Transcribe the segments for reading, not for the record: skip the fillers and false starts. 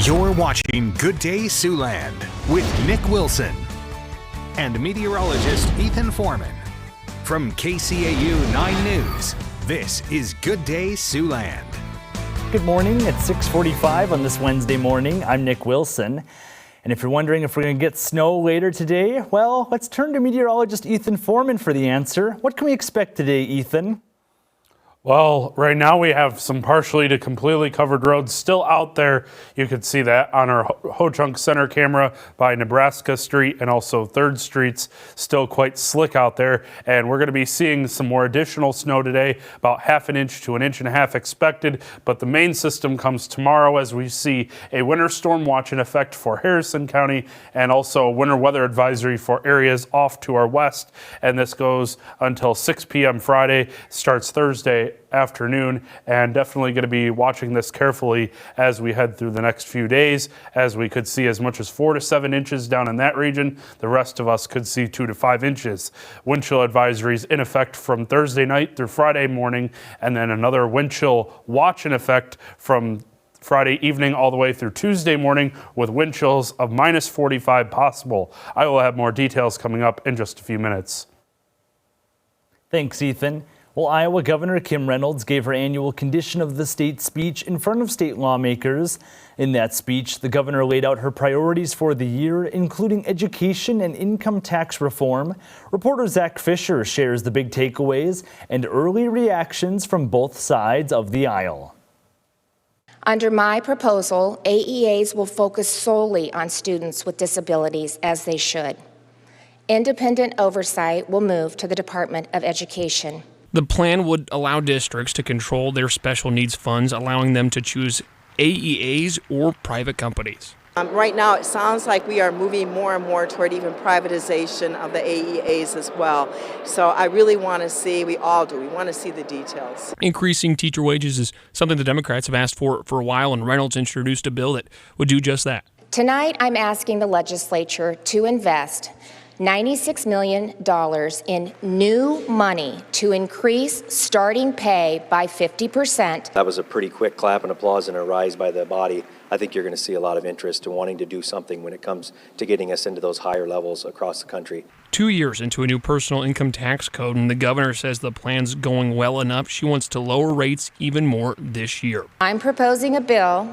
You're watching Good Day Siouxland with Nick Wilson and meteorologist Ethan Foreman. From KCAU 9 News, this is Good Day Siouxland. Good morning at 6:45 on this Wednesday morning. I'm Nick Wilson. And if you're wondering if we're going to get snow later today, well, let's turn to meteorologist Ethan Foreman for the answer. What can we expect today, Ethan? Well, right now we have some partially to completely covered roads still out there. You can see that on our Ho-Chunk Center camera by Nebraska Street and also 3rd Streets. Still quite slick out there. And we're going to be seeing some more additional snow today, about 1/2 inch to 1.5 inches expected. But the main system comes tomorrow as we see a winter storm watch in effect for Harrison County and also a winter weather advisory for areas off to our west. And this goes until 6 p.m. Friday, starts Thursday afternoon, and definitely going to be watching this carefully as we head through the next few days, as we could see as much as 4 to 7 inches down in that region. The rest of us could see 2 to 5 inches. Wind chill advisories in effect from Thursday night through Friday morning, and then another wind chill watch in effect from Friday evening all the way through Tuesday morning, with wind chills of -45 possible. I will have more details coming up in just a few minutes. Thanks, Ethan. Well, Iowa Governor Kim Reynolds gave her annual Condition of the State speech in front of state lawmakers. In that speech, the governor laid out her priorities for the year, including education and income tax reform. Reporter Zach Fisher shares the big takeaways and early reactions from both sides of the aisle. Under my proposal, AEAs will focus solely on students with disabilities, as they should. Independent oversight will move to the Department of Education. The plan would allow districts to control their special needs funds, allowing them to choose AEAs or private companies. Right now, it sounds like we are moving more and more toward even privatization of the AEAs as well. So I really want to see, we all do, we want to see the details. Increasing teacher wages is something the Democrats have asked for a while, and Reynolds introduced a bill that would do just that. Tonight, I'm asking the legislature to invest $96 million in new money to increase starting pay by 50%. That was a pretty quick clap and applause and a rise by the body. I think you're going to see a lot of interest in wanting to do something when it comes to getting us into those higher levels across the country. 2 years into a new personal income tax code, and the governor says the plan's going well enough. She wants to lower rates even more this year. I'm proposing a bill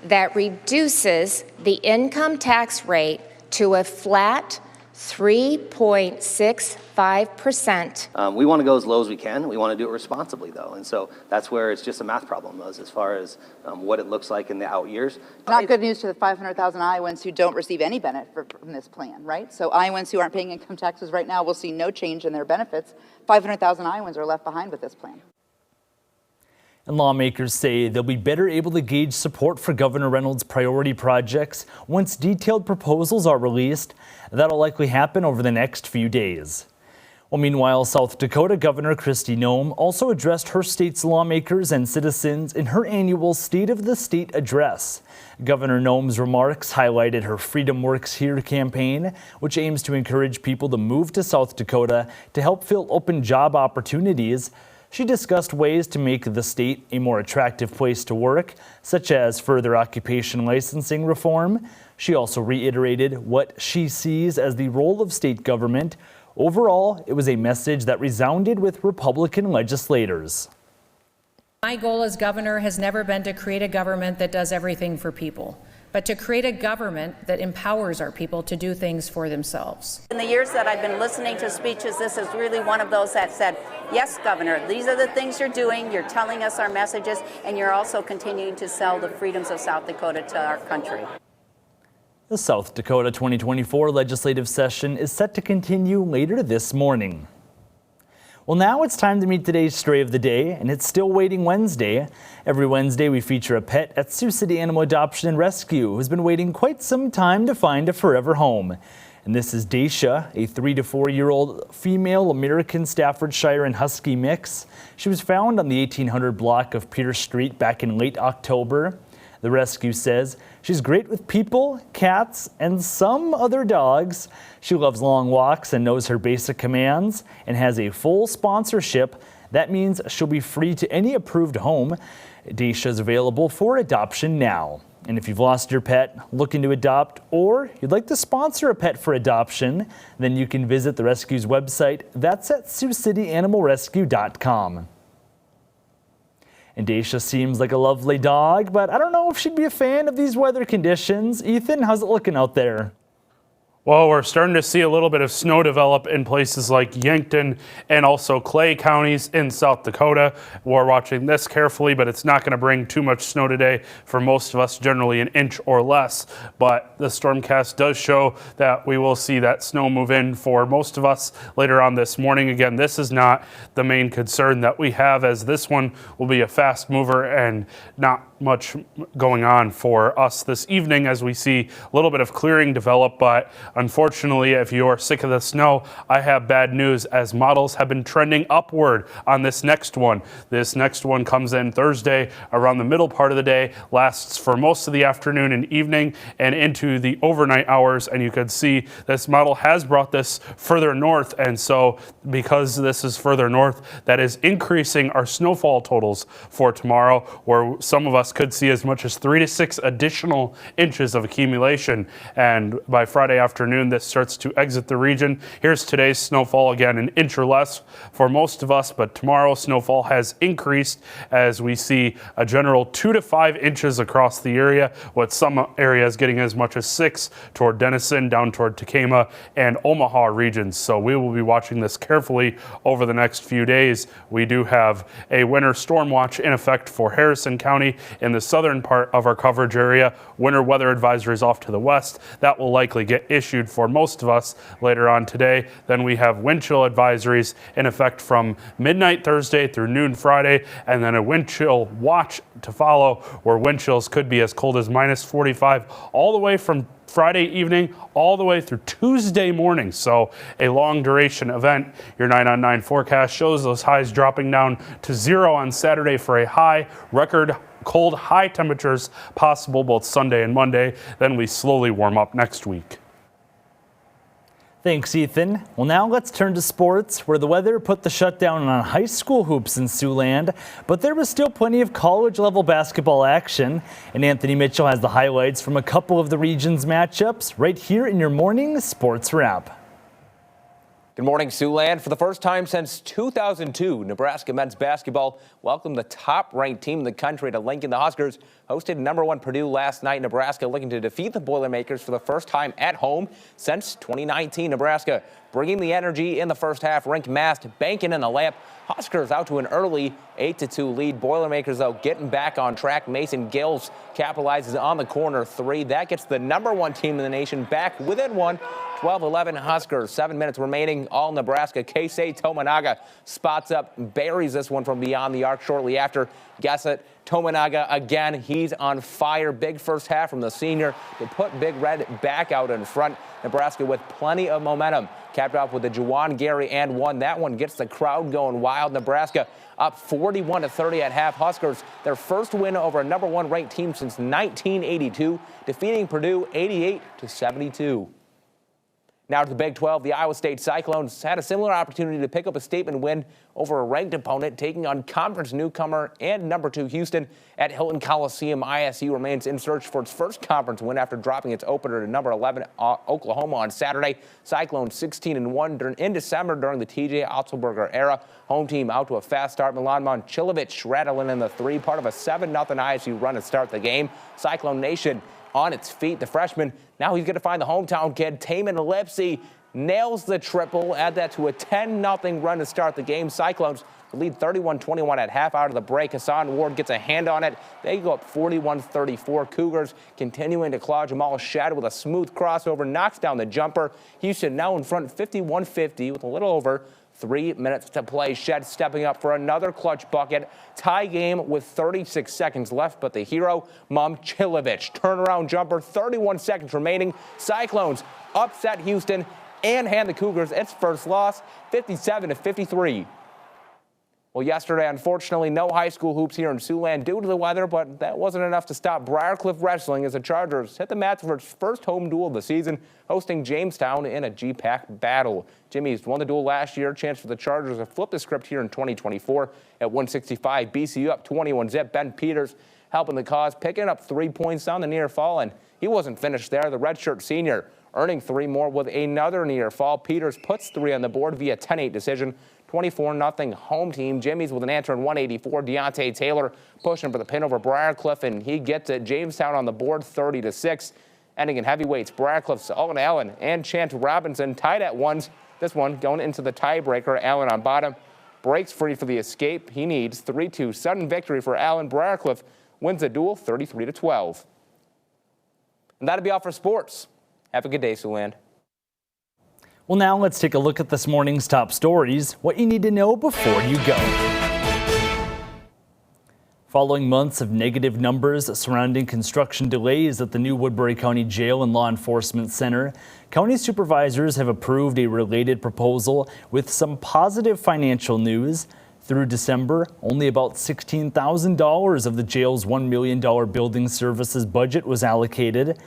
that reduces the income tax rate to a flat 3.65%. We want to go as low as we can. We want to do it responsibly, though. And so that's where it's just a math problem as far as what it looks like in the out years. Not good news to the 500,000 Iowans who don't receive any benefit from this plan, right? So Iowans who aren't paying income taxes right now will see no change in their benefits. 500,000 Iowans are left behind with this plan. And lawmakers say they'll be better able to gauge support for Governor Reynolds' priority projects once detailed proposals are released. That'll likely happen over the next few days. Well, meanwhile, South Dakota Governor Kristi Noem also addressed her state's lawmakers and citizens in her annual State of the State address. Governor Noem's remarks highlighted her Freedom Works Here campaign, which aims to encourage people to move to South Dakota to help fill open job opportunities. She discussed ways to make the state a more attractive place to work, such as further occupation licensing reform. She also reiterated what she sees as the role of state government. Overall, it was a message that resounded with Republican legislators. My goal as governor has never been to create a government that does everything for people, but to create a government that empowers our people to do things for themselves. In the years that I've been listening to speeches, this is really one of those that said, yes, Governor, these are the things you're doing, you're telling us our messages, and you're also continuing to sell the freedoms of South Dakota to our country. The South Dakota 2024 legislative session is set to continue later this morning. Well, now it's time to meet today's Stray of the Day, and it's Still Waiting Wednesday. Every Wednesday, we feature a pet at Sioux City Animal Adoption and Rescue who's been waiting quite some time to find a forever home. And this is Daisha, a 3 to 4 year old female American Staffordshire and Husky mix. She was found on the 1800 block of Pierce Street back in late October. The rescue says she's great with people, cats, and some other dogs. She loves long walks and knows her basic commands and has a full sponsorship. That means she'll be free to any approved home. Daisha is available for adoption now. And if you've lost your pet, looking to adopt, or you'd like to sponsor a pet for adoption, then you can visit the rescue's website. That's at SiouxCityAnimalRescue.com. And Daisha seems like a lovely dog, but I don't know if she'd be a fan of these weather conditions. Ethan, how's it looking out there? Well, we're starting to see a little bit of snow develop in places like Yankton and also Clay counties in South Dakota. We're watching this carefully, but it's not going to bring too much snow today. For most of us, generally an inch or less. But the stormcast does show that we will see that snow move in for most of us later on this morning. Again, this is not the main concern that we have, as this one will be a fast mover and not much going on for us this evening as we see a little bit of clearing develop. But unfortunately, if you are sick of the snow, I have bad news, as models have been trending upward on this next one. This next one comes in Thursday around the middle part of the day, lasts for most of the afternoon and evening and into the overnight hours. And you can see this model has brought this further north. And so because this is further north, that is increasing our snowfall totals for tomorrow, where some of us could see as much as 3 to 6 additional inches of accumulation. And by Friday afternoon, this starts to exit the region. Here's today's snowfall, again, an inch or less for most of us, but tomorrow snowfall has increased as we see a general 2 to 5 inches across the area, with some areas getting as much as 6 toward Denison, down toward Tacoma and Omaha regions. So we will be watching this carefully over the next few days. We do have a winter storm watch in effect for Harrison County in the southern part of our coverage area. Winter weather advisories off to the west. That will likely get issued for most of us later on today. Then we have wind chill advisories in effect from midnight Thursday through noon Friday, and then a wind chill watch to follow, where wind chills could be as cold as minus 45 all the way from Friday evening all the way through Tuesday morning. So a long duration event. Your 9-on-9 forecast shows those highs dropping down to 0 on Saturday for a high. Record cold high temperatures possible both Sunday and Monday. Then we slowly warm up next week. Thanks, Ethan. Well, now let's turn to sports, where the weather put the shutdown on high school hoops in Siouxland, but there was still plenty of college-level basketball action. And Anthony Mitchell has the highlights from a couple of the region's matchups right here in your morning sports wrap. Good morning, Siouxland. For the first time since 2002, Nebraska men's basketball welcomed the top-ranked team in the country to Lincoln. The Huskers hosted #1 Purdue last night. Nebraska looking to defeat the Boilermakers for the first time at home since 2019. Nebraska bringing the energy in the first half. Rink masked, banking in the layup. Huskers out to an early 8-2 lead. Boilermakers, though, getting back on track. Mason Gills capitalizes on the corner three. That gets the #1 team in the nation back within one. 12-11 Huskers, 7 minutes remaining, all Nebraska. Keisei Tominaga spots up, buries this one from beyond the arc shortly after. Guess it, Tominaga again, he's on fire. Big first half from the senior to put Big Red back out in front. Nebraska with plenty of momentum. Capped off with the Juwan Gary and one. That one gets the crowd going wild. Nebraska up 41-30 at half. Huskers, their first win over a #1 ranked team since 1982, defeating Purdue 88-72. Now to the Big 12, the Iowa State Cyclones had a similar opportunity to pick up a statement win over a ranked opponent, taking on conference newcomer and #2 Houston at Hilton Coliseum. ISU remains in search for its first conference win after dropping its opener to #11 Oklahoma on Saturday. Cyclones 16-1 in December during the TJ Otzelberger era. Home team out to a fast start. Milan Momcilovic rattling in the three, part of a 7-0 ISU run to start the game. Cyclone Nation on its feet. The freshman, now he's going to find the hometown kid, Taman Lipsy, nails the triple, add that to a 10-0 run to start the game. Cyclones lead 31-21 at half out of the break. Hassan Ward gets a hand on it. They go up 41-34. Cougars continuing to claw. Jamal Shad with a smooth crossover, knocks down the jumper. Houston now in front 51-50 with a little over 3 minutes to play. Shed stepping up for another clutch bucket. Tie game with 36 seconds left, but the hero, Momcilovic, turnaround jumper, 31 seconds remaining. Cyclones upset Houston and hand the Cougars its first loss, 57-53. Well, yesterday, unfortunately, no high school hoops here in Siouxland due to the weather, but that wasn't enough to stop Briarcliff Wrestling as the Chargers hit the mats for its first home duel of the season, hosting Jamestown in a GPAC battle. Jimmy's won the duel last year. Chance for the Chargers to flip the script here in 2024 at 165. BCU up 21-zip. Ben Peters helping the cause, picking up 3 points on the near fall, and he wasn't finished there. The redshirt senior earning 3 more with another near fall. Peters puts 3 on the board via 10-8 decision. 24-0 home team. Jimmy's with an answer in 184. Deontay Taylor pushing for the pin over Briarcliff, and he gets it. Jamestown on the board 30-6. Ending in heavyweights, Briarcliff's Owen Allen and Chant Robinson tied at ones. This one going into the tiebreaker. Allen on bottom breaks free for the escape. He needs 3-2 sudden victory for Allen. Briarcliff wins the duel 33-12. And that'll be all for sports. Have a good day, Siouxland. Well, now let's take a look at this morning's top stories, what you need to know before you go. Following months of negative numbers surrounding construction delays at the new Woodbury County Jail and Law Enforcement Center, county supervisors have approved a related proposal with some positive financial news. Through December, only about $16,000 of the jail's $1 million building services budget was allocated.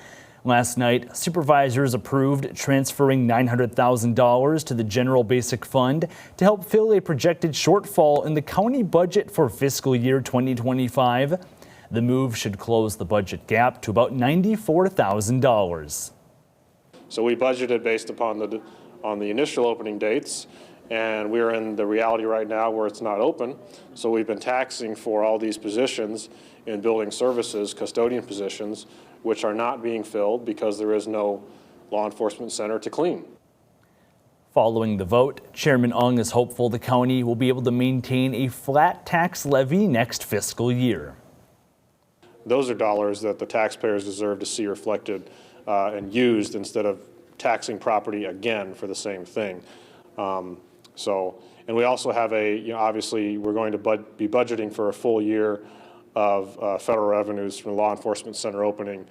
Last night, supervisors approved transferring $900,000 to the General Basic Fund to help fill a projected shortfall in the county budget for fiscal year 2025. The move should close the budget gap to about $94,000. So we budgeted based upon the initial opening dates, and we're in the reality right now where it's not open. So we've been taxing for all these positions in building services, custodian positions, which are not being filled because there is no law enforcement center to clean. Following the vote, Chairman Ung is hopeful the county will be able to maintain a flat tax levy next fiscal year. Those are dollars that the taxpayers deserve to see reflected and used instead of taxing property again for the same thing. And we also have obviously we're going to be budgeting for a full year of federal revenues from the law enforcement center opening,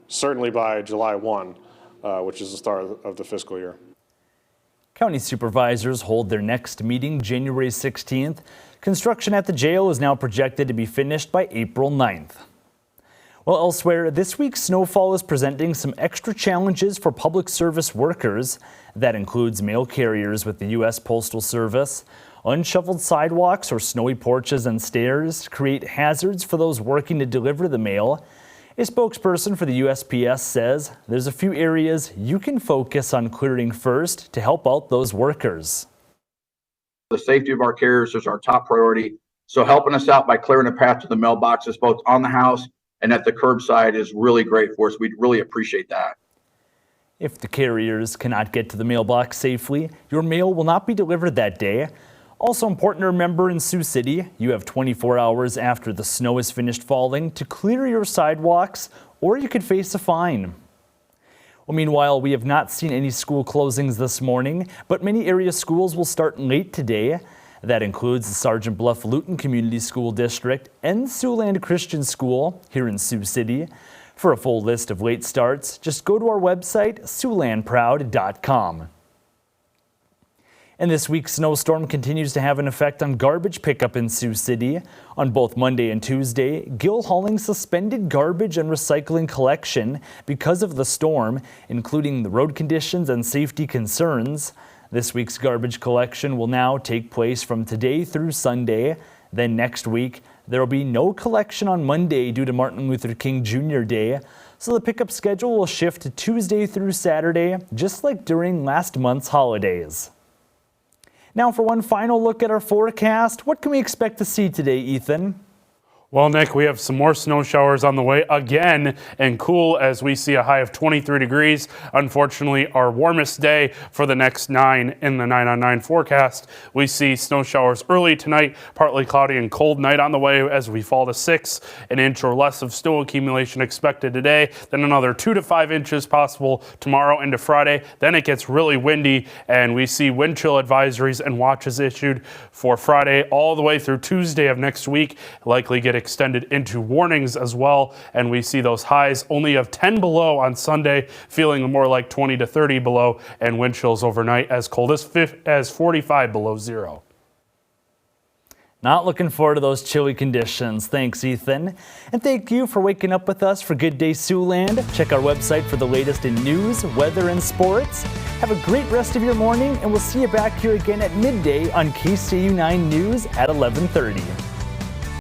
certainly by July 1, which is the start of the fiscal year. County supervisors hold their next meeting January 16th. Construction at the jail is now projected to be finished by April 9th. Well, elsewhere, this week's snowfall is presenting some extra challenges for public service workers. That includes mail carriers with the U.S. Postal Service. Unshoveled sidewalks or snowy porches and stairs create hazards for those working to deliver the mail. A spokesperson for the USPS says there's a few areas you can focus on clearing first to help out those workers. The safety of our carriers is our top priority. So helping us out by clearing a path to the mailboxes, both on the house and at the curbside, is really great for us. We'd really appreciate that. If the carriers cannot get to the mailbox safely, your mail will not be delivered that day. Also important to remember in Sioux City, you have 24 hours after the snow is finished falling to clear your sidewalks, or you could face a fine. Well, meanwhile, we have not seen any school closings this morning, but many area schools will start late today. That includes the Sergeant Bluff Luton Community School District and Siouxland Christian School here in Sioux City. For a full list of late starts, just go to our website, siouxlandproud.com. And this week's snowstorm continues to have an effect on garbage pickup in Sioux City. On both Monday and Tuesday, Gill Hauling suspended garbage and recycling collection because of the storm, including the road conditions and safety concerns. This week's garbage collection will now take place from today through Sunday. Then next week, there will be no collection on Monday due to Martin Luther King Jr. Day. So the pickup schedule will shift to Tuesday through Saturday, just like during last month's holidays. Now for one final look at our forecast, what can we expect to see today, Ethan? Well, Nick, we have some more snow showers on the way again, and cool as we see a high of 23 degrees. Unfortunately, our warmest day for the next 9 in the 9 on 9 forecast. We see snow showers early tonight, partly cloudy and cold night on the way as we fall to 6 an inch or less of snow accumulation expected today. Then another 2 to 5 inches possible tomorrow into Friday. Then it gets really windy, and we see wind chill advisories and watches issued for Friday all the way through Tuesday of next week. Likely get extended into warnings as well, and we see those highs only of 10 below on Sunday, feeling more like 20 to 30 below, and wind chills overnight as cold as 45 below zero. Not looking forward to those chilly conditions. Thanks, Ethan. And thank you for waking up with us for Good Day Siouxland. Check our website for the latest in news, weather, and sports. Have a great rest of your morning, and we'll see you back here again at midday on KCAU 9 News at 11:30.